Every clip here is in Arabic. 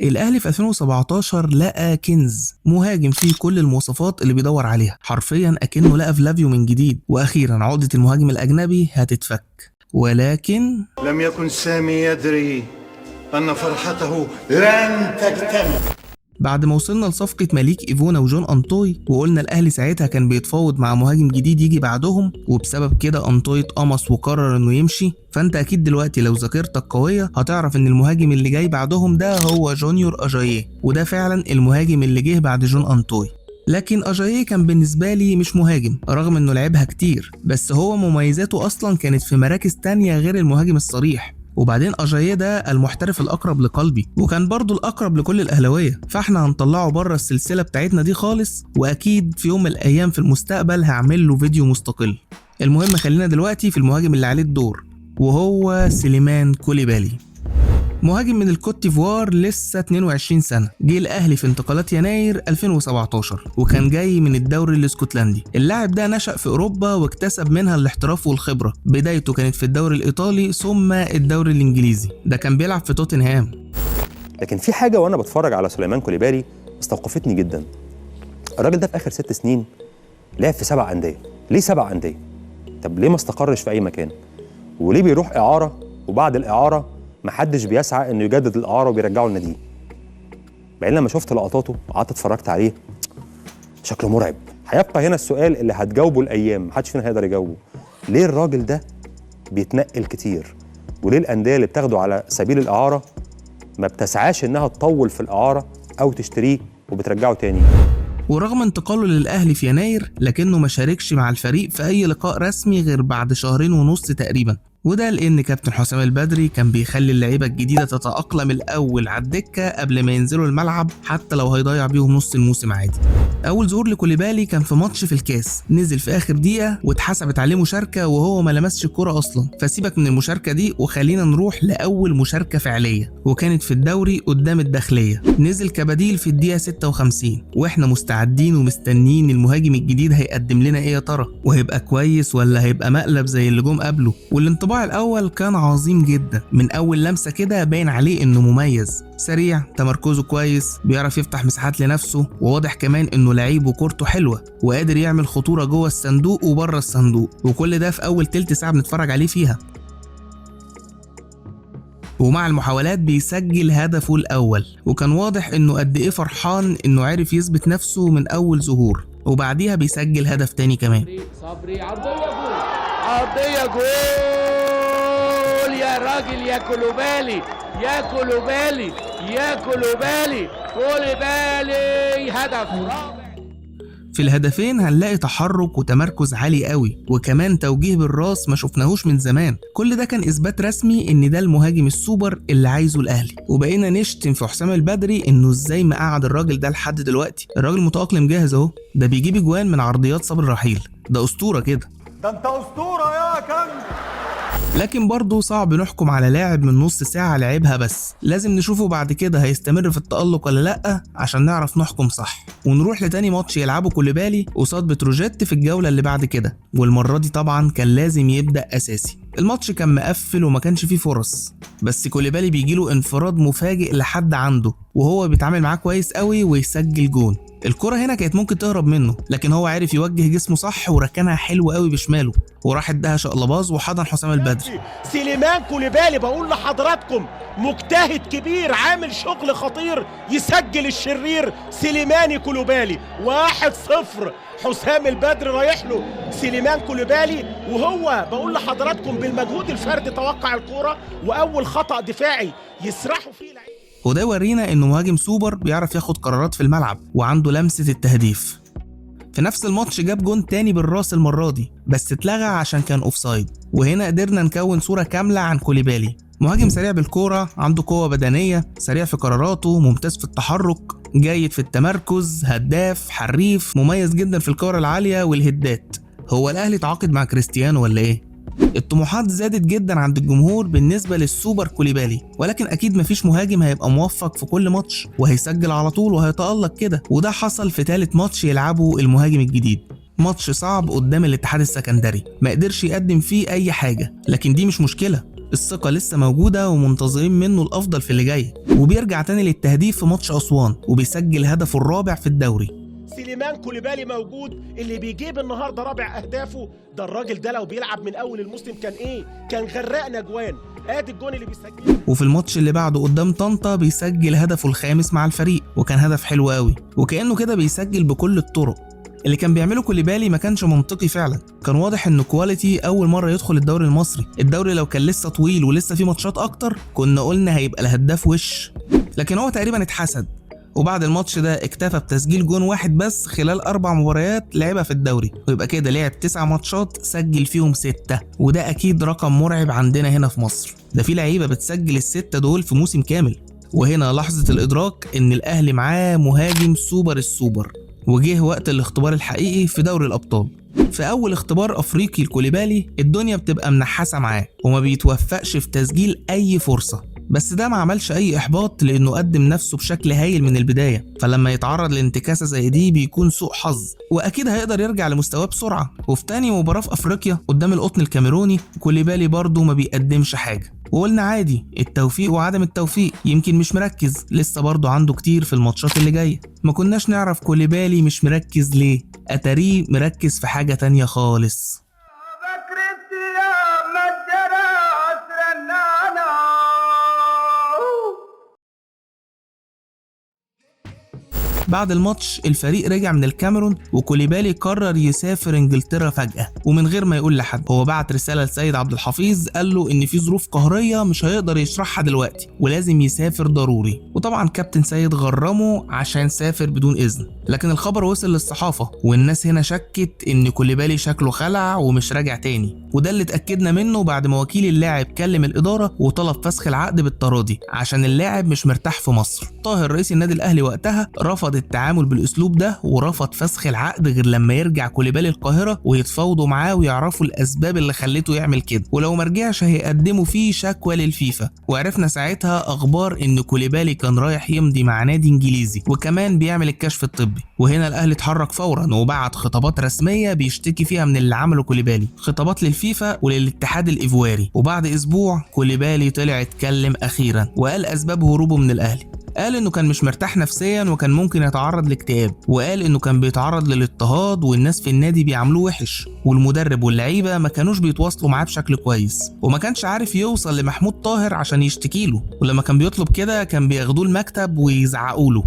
الاهلي في 2017 لقى كنز مهاجم فيه كل المواصفات اللي بيدور عليها، حرفيا اكنه لقى فلافيو من جديد، واخيرا عقدة المهاجم الاجنبي هتتفك. ولكن لم يكن سامي يدري أن فرحته لن تكتمل. بعد ما وصلنا لصفقة ماليك إيفونا وجون أنطوي، وقلنا الأهلي ساعتها كان بيتفاوض مع مهاجم جديد يجي بعدهم، وبسبب كده أنطوي اتقمص وقرر إنه يمشي، فأنت أكيد دلوقتي لو ذاكرتك قوية هتعرف إن المهاجم اللي جاي بعدهم ده هو جونيور أجاييه، وده فعلا المهاجم اللي جه بعد جون أنطوي. لكن أجاييه كان بالنسبة لي مش مهاجم رغم إنه لعبها كتير، بس هو مميزاته أصلا كانت في مراكز تانية غير المهاجم الصريح. وبعدين أجاييه ده المحترف الأقرب لقلبي، وكان برضو الأقرب لكل الأهلاوية، فاحنا هنطلعه بره السلسلة بتاعتنا دي خالص، وأكيد في يوم من الأيام في المستقبل هعمل له فيديو مستقل. المهم خلينا دلوقتي في المهاجم اللي عليه الدور، وهو سليمان كوليبالي. مهاجم من الكوت ديفوار، لسه 22 سنة، جه الأهلي في انتقالات يناير 2017 وكان جاي من الدوري الاسكتلندي. اللاعب ده نشأ في أوروبا واكتسب منها الاحتراف والخبرة، بدايته كانت في الدوري الإيطالي ثم الدوري الإنجليزي، ده كان بيلعب في توتنهام. لكن في حاجة وأنا بتفرج على سليمان كوليبالي استوقفتني جدا. الراجل ده في آخر 6 سنين لعب في 7 أندية. ليه 7 أندية؟ طب ليه ما استقرش في أي مكان؟ وليه بيروح إعارة وبعد الإعارة محدش بيسعى انه يجدد الاعاره وبيرجعه لناديه؟ بعدين لما شفت لقطاته وقعدت اتفرجت عليه شكله مرعب. هيبقى هنا السؤال اللي هتجاوبه الايام، محدش فينا هيقدر يجاوبه. ليه الراجل ده بيتنقل كتير؟ وليه الانديه اللي بتاخده على سبيل الاعاره ما بتسعاش انها تطول في الاعاره او تشتريه وبترجعه تاني؟ ورغم انتقاله للأهلي في يناير، لكنه ما شاركش مع الفريق في أي لقاء رسمي غير بعد 2.5 شهر تقريبا، وده لأن كابتن حسام البدري كان بيخلي اللعيبة الجديدة تتأقلم الأول على الدكة قبل ما ينزلوا الملعب، حتى لو هيضيع بيهم نص الموسم عادي. أول ظهور لكوليبالي كان في ماتش في الكاس، نزل في آخر دقيقة واتحسبت عليه مشاركة وهو ما لمسش الكرة أصلا، فسيبك من المشاركة دي وخلينا نروح لأول مشاركة فعلية، وكانت في الدوري قدام الداخلية. نزل كبديل في الدقيقة 56، وإحنا مستعدين ومستنيين المهاجم الجديد هيقدم لنا إيه يا ترى، وهيبقى كويس ولا هيبقى مقلب زي اللي جم قبله. والانطباع الأول كان عظيم جدا، من أول لمسة كده باين عليه إنه مميز، سريع، تمركزه كويس، بيعرف يفتح مساحات لنفسه، وواضح كمان إنه لعيب وكورته حلوة وقادر يعمل خطورة جوه الصندوق وبره الصندوق، وكل ده في أول تلت ساعة بنتفرج عليه فيها. ومع المحاولات بيسجل هدفه الأول، وكان واضح إنه قد إيه فرحان إنه عرف يثبت نفسه من أول ظهور، وبعديها بيسجل هدف تاني كمان. صبري عرضية جول يا راجل، يا كولوبالي يا كولوبالي يا كولوبالي كولوبالي، هدف رابع. في الهدفين هنلاقي تحرك وتمركز عالي قوي، وكمان توجيه بالراس ما شفناهوش من زمان. كل ده كان اثبات رسمي ان ده المهاجم السوبر اللي عايزه الاهلي، وبقينا نشتم في حسام البدري انه ازاي ما قعد الراجل ده لحد دلوقتي. الراجل متأقلم جاهز اهو، ده بيجيب اجوان من عرضيات صبري رحيل، ده اسطورة كده. ده انت اسطوره يا كنج. لكن برضه صعب نحكم على لاعب من نص ساعة لعبها بس، لازم نشوفه بعد كده هيستمر في التألق ولا لأ عشان نعرف نحكم صح. ونروح لتاني ماتش يلعبه كوليبالي قصاد بتروجيت في الجولة اللي بعد كده، والمرة دي طبعا كان لازم يبدأ أساسي. الماتش كان مقفل وما كانش فيه فرص، بس كوليبالي بيجيله انفراد مفاجئ لحد عنده وهو بيتعامل معاه كويس قوي ويسجل جون. الكرة هنا كانت ممكن تهرب منه، لكن هو عارف يوجه جسمه صح وركنها حلو قوي بشماله، وراح اداها شقلباز وحضن حسام البدري. سليمان كوليبالي بقول لحضراتكم مجتهد كبير، عامل شغل خطير، يسجل الشرير سليماني كوليبالي. 1-0 حسام البدري رايح له سليمان كوليبالي، وهو بقول لحضراتكم بالمجهود الفردي توقع الكرة، واول خطأ دفاعي يسرحوا فيه لعيبه. وده يورينا انه مهاجم سوبر بيعرف ياخد قرارات في الملعب وعنده لمسة التهديف. في نفس الماتش جاب جون تاني بالراس المرة دي، بس اتلغى عشان كان اوفسايد، وهنا قدرنا نكون صورة كاملة عن كوليبالي. مهاجم سريع بالكورة، عنده قوة بدنية، سريع في قراراته، ممتاز في التحرك، جيد في التمركز، هداف، حريف، مميز جدا في الكورة العالية والهدات. هو الأهلي تعاقد مع كريستيانو ولا ايه؟ الطموحات زادت جدا عند الجمهور بالنسبة للسوبر كوليبالي، ولكن أكيد مفيش مهاجم هيبقى موفق في كل ماتش وهيسجل على طول وهيتألق كده، وده حصل في ثالث ماتش يلعبه المهاجم الجديد. ماتش صعب قدام الاتحاد السكندري، ما قدرش يقدم فيه أي حاجة، لكن دي مش مشكلة. الثقة لسه موجودة ومنتظرين منه الأفضل في اللي جاي، وبيرجع تاني للتهديف في ماتش أسوان وبيسجل هدفه الرابع في الدوري. سليمان كوليبالي موجود اللي بيجيب النهارده رابع اهدافه. ده الراجل ده لو بيلعب من اول الموسم كان غرقنا جوان. ادي الجون اللي بيسجله. وفي الماتش اللي بعده قدام طنطا بيسجل هدفه الخامس مع الفريق، وكان هدف حلو قوي، وكأنه كده بيسجل بكل الطرق. اللي كان بيعمله كوليبالي ما كانش منطقي فعلا، كان واضح انه كواليتي اول مره يدخل الدوري المصري. الدوري لو كان لسه طويل ولسه فيه ماتشات اكتر كنا قلنا هيبقى الهداف وش، لكن هو تقريبا اتحسد، وبعد الماتش ده اكتفى بتسجيل جون واحد بس خلال 4 مباريات لعبها في الدوري، ويبقى كده لعب 9 ماتشات سجل فيهم 6، وده اكيد رقم مرعب عندنا هنا في مصر. ده في لعيبه بتسجل ال6 دول في موسم كامل. وهنا لحظه الادراك ان الاهلي معاه مهاجم سوبر السوبر، وجه وقت الاختبار الحقيقي في دوري الابطال. في اول اختبار افريقي لكوليبالي الدنيا بتبقى منحسه معاه وما بيتوفقش في تسجيل اي فرصه، بس ده ما عملش اي احباط لانه قدم نفسه بشكل هايل من البدايه، فلما يتعرض لانتكاسه زي دي بيكون سوء حظ، واكيد هيقدر يرجع لمستواه بسرعه. وفي تاني مباراه في افريقيا قدام القطن الكاميروني كوليبالي برضه ما بيقدمش حاجه، وقلنا عادي التوفيق وعدم التوفيق، يمكن مش مركز لسه، برضه عنده كتير في الماتشات اللي جايه. ما كناش نعرف كوليبالي مش مركز ليه، اتاريه مركز في حاجه تانية خالص. بعد الماتش الفريق رجع من الكاميرون وكوليبالي قرر يسافر انجلترا فجأة ومن غير ما يقول لحد. هو بعت رسالة لسيد عبد الحفيظ قال له ان في ظروف قهرية مش هيقدر يشرحها دلوقتي ولازم يسافر ضروري، وطبعا كابتن سيد غرمه عشان سافر بدون اذن. لكن الخبر وصل للصحافة والناس هنا شكت ان كوليبالي شكله خلع ومش راجع تاني، وده اللي اتأكدنا منه بعد ما وكيل اللاعب كلم الإدارة وطلب فسخ العقد بالتراضي عشان اللاعب مش مرتاح في مصر. طاهر رئيس النادي الأهلي وقتها رفض التعامل بالاسلوب ده ورفض فسخ العقد غير لما يرجع كوليبالي القاهره ويتفاوضوا معاه ويعرفوا الاسباب اللي خلته يعمل كده، ولو ما رجعش هيقدموا فيه شكوى للفيفا. وعرفنا ساعتها اخبار ان كوليبالي كان رايح يمضي مع نادي انجليزي وكمان بيعمل الكشف الطبي، وهنا الاهلي اتحرك فورا وبعت خطابات رسميه بيشتكي فيها من اللي عمله كوليبالي، خطابات للفيفا وللاتحاد الايفواري. وبعد اسبوع كوليبالي طلع اتكلم اخيرا وقال اسباب هروبه من الاهلي. قال انه كان مش مرتاح نفسيا وكان ممكن يتعرض لاكتئاب، وقال انه كان بيتعرض للاضطهاد والناس في النادي بيعاملوه وحش، والمدرب واللعيبه ما كانوش بيتواصلوا معاه بشكل كويس، وما كانش عارف يوصل لمحمود طاهر عشان يشتكي له، ولما كان بيطلب كده كان بياخدوه المكتب ويزعقوا له.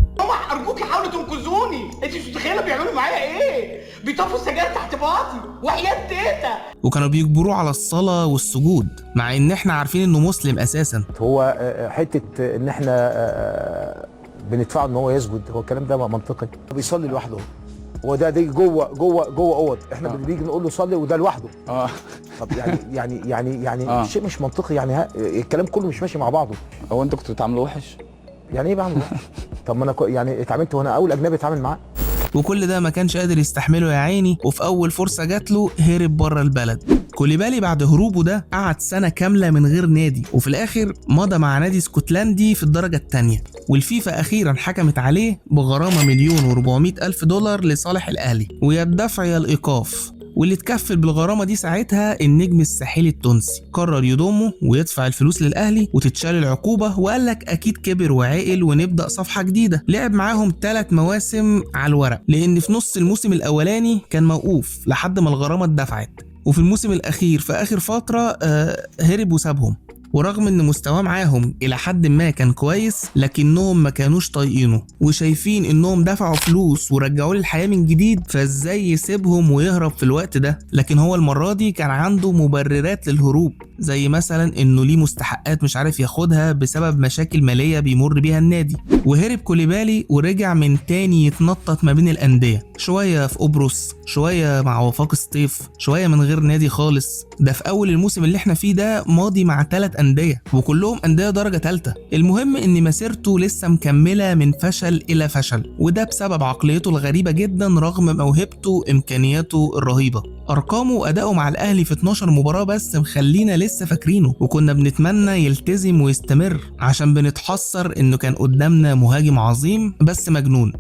ارجوك حاولوا تنقذوني، انت مش متخيله بيعملوا معايا ايه؟ بيطفوا السجاير تحت باطي وحياة تيتا، وكانوا بيجبروه على الصلاه والسجود مع ان احنا عارفين انه مسلم اساسا. هو حته ان احنا بندفعه ان هو يسجد، هو الكلام ده منطقي؟ بيصلي لوحده، هو ده جوه اوض، احنا بنيجي نقول له صلي وده لوحده. طب يعني شيء مش منطقي، يعني الكلام كله مش ماشي مع بعضه. هو انت كنت بتعامله وحش؟ يعني ايه بعمل وحش؟ طب ما انا يعني اتعاملت وانا اول اجنبي اتعامل معاه. وكل ده ما كانش قادر يستحمله يا عيني، وفي اول فرصه جات له هرب بره البلد. كوليبالي بعد هروبه ده قعد سنه كامله من غير نادي، وفي الاخر مضى مع نادي اسكتلندي في الدرجه الثانيه، والفيفا اخيرا حكمت عليه بغرامه $1,400,000 لصالح الاهلي، ويا الدفع يا الايقاف. واللي اتكفل بالغرامه دي ساعتها النجم الساحلي التونسي، قرر يضمه ويدفع الفلوس للاهلي وتتشال العقوبه، وقال لك اكيد كبر وعقل ونبدا صفحه جديده. لعب معاهم 3 مواسم على الورق، لان في نص الموسم الاولاني كان موقوف لحد ما الغرامه اتدفعت، وفي الموسم الاخير في اخر فتره هرب وسابهم. ورغم ان مستواه معاهم الى حد ما كان كويس، لكنهم ما كانوش طايقينه وشايفين انهم دفعوا فلوس ورجعوا له الحياه من جديد، فازاي يسيبهم ويهرب في الوقت ده؟ لكن هو المره دي كان عنده مبررات للهروب، زي مثلا انه ليه مستحقات مش عارف ياخدها بسبب مشاكل ماليه بيمر بيها النادي. وهرب كوليبالي ورجع من تاني يتنطط ما بين الانديه، شويه في قبرص، شويه مع وفاق سطيف، شويه من غير نادي خالص. ده في اول الموسم اللي احنا فيه ده ماضي مع 3 أندية وكلهم أندية درجة 3. المهم إن مسيرته لسه مكملة من فشل إلى فشل، وده بسبب عقليته الغريبة جدا رغم موهبته إمكانياته الرهيبة. أرقامه وأداؤه مع الأهلي في 12 مباراة بس مخلينا لسه فاكرينه، وكنا بنتمنى يلتزم ويستمر عشان بنتحسر إنه كان قدامنا مهاجم عظيم بس مجنون.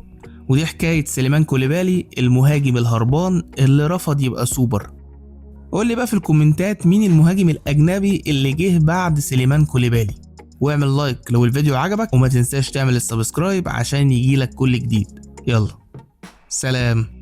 ودي حكاية سليمان كوليبالي المهاجم الهربان اللي رفض يبقى سوبر. قول لي بقى في الكومنتات مين المهاجم الاجنبي اللي جه بعد سليمان كوليبالي، واعمل لايك لو الفيديو عجبك، وما تنساش تعمل السبسكرايب عشان يجيلك كل جديد. يلا سلام.